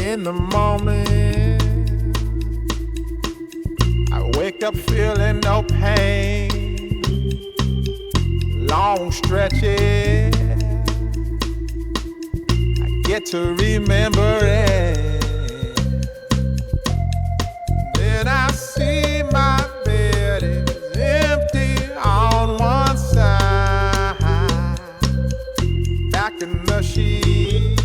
In the morning, I wake up feeling no pain. Long stretches, I get to remember it. Then I see my bed is empty on one side. Back in the sheet,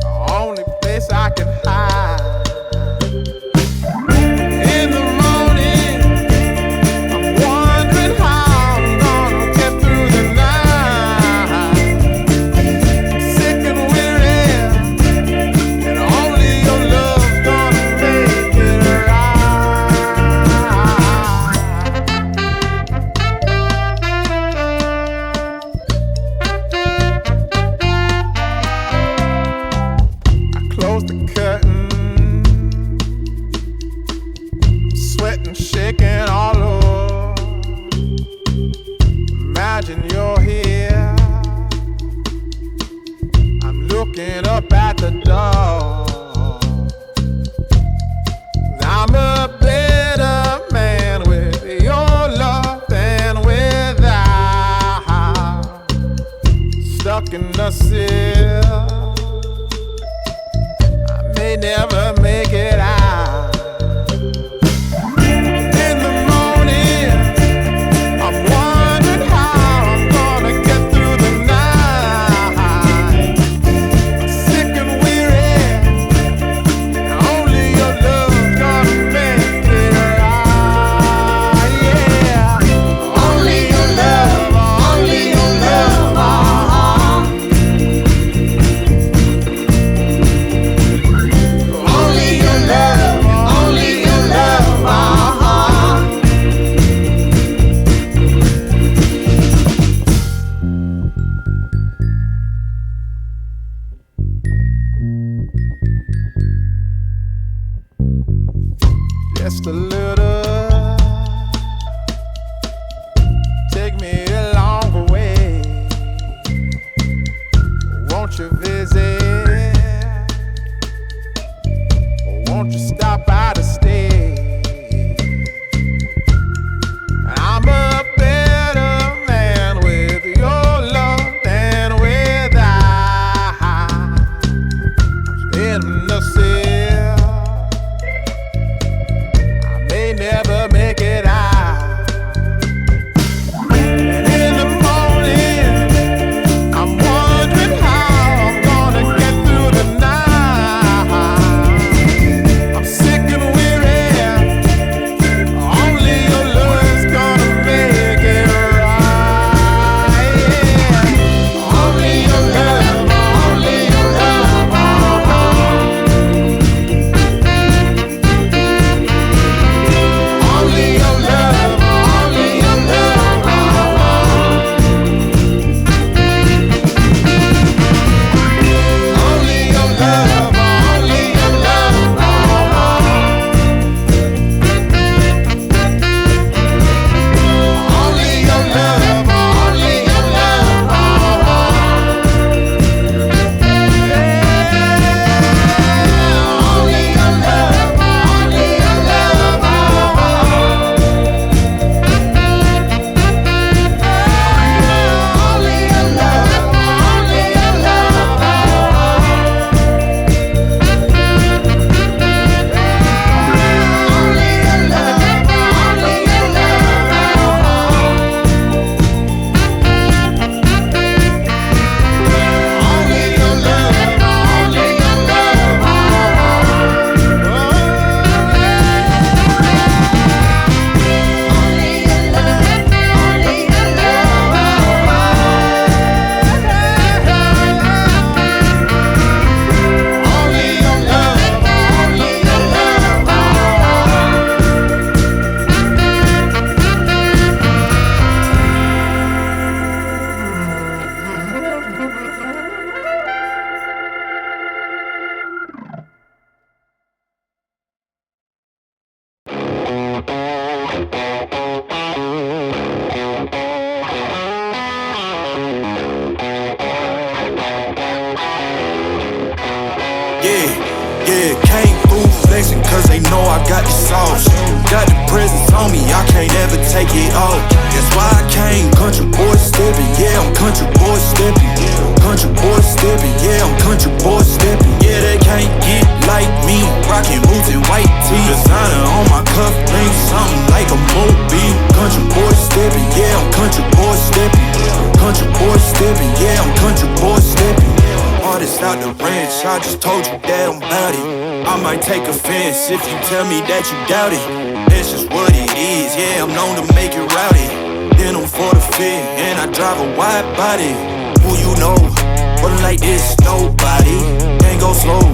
the only place I can hide. In the morning, I'm wondering how I'm gonna get through the night. Sick and weary, and only your love's gonna make it right. I close the curtain, sweating, shaking all over. Imagine you're here. I'm looking up at the door. I'm a better man with your love than without. Stuck in the cell, I may never make it out. In the morning, I'm wondering how I'm gonna get through the night. Sick and weary, and only your love's gonna make it right. Yeah, only your love, only your love. Only your love, only your love. Just a little, take me along the way. Won't you visit? Won't you stop by to stay? I'm a better man with your love than without. I'm in the cell, I may never make it out. And in the morning, I'm wondering how I'm gonna Yeah, came through flexing cause they know I got the sauce. Got the presence on me, I can't ever take it off. That's why I came country boy stepping. Yeah, I'm country boy stepping. Country boy stepping, yeah, I'm country boy stepping. Yeah, they can't get like me. Rockin' boots and white tee. Designer on my cuff ring, something like a movie. Country boy stepping, yeah, I'm country boy stepping. Country boy stepping, yeah, I'm country boy stepping. Artist out the ranch, I just told you that I'm bout it. I might take offense if you tell me that you doubt it. That's just what it is, yeah, I'm known to make it rowdy. Then I'm for the fit, and I drive a wide body. Who you know? Running like this, nobody. Can't go slow,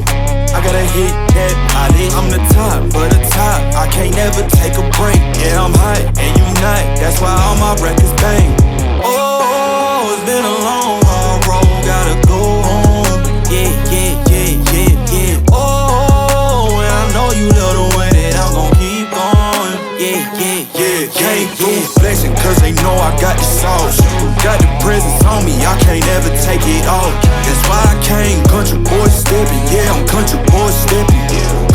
I gotta hit that body. I'm the top of the top, I can't never take a break. Yeah, I'm hot, and you not, that's why all my records bang. Oh, it's been a long, hard road, gotta go home. Yeah, yeah, yeah, yeah, yeah. Oh, and I know you love the way that I'm gon' keep going. Yeah, yeah, yeah, came through flexing cause they know I got the sauce. Got the presence on me, I can't ever take it off. That's why I came country boy stepping. Yeah, I'm country boy stepping.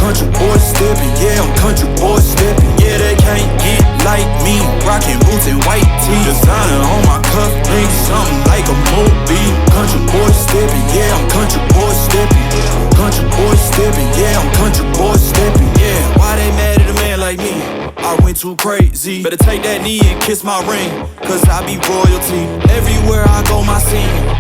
Country boy stepping, yeah, I'm country boy stepping. Yeah, they can't get like me. Rockin' boots and white tee. Designer on my cuff link, something like a movie. Country boy stepping, yeah, I'm country boy stepping. Country boy stepping, yeah, I'm country boy stepping. Yeah, why they mad at a man like me? I went too crazy. Better take that knee and kiss my ring, cause I be royalty. Everywhere I go, my scene.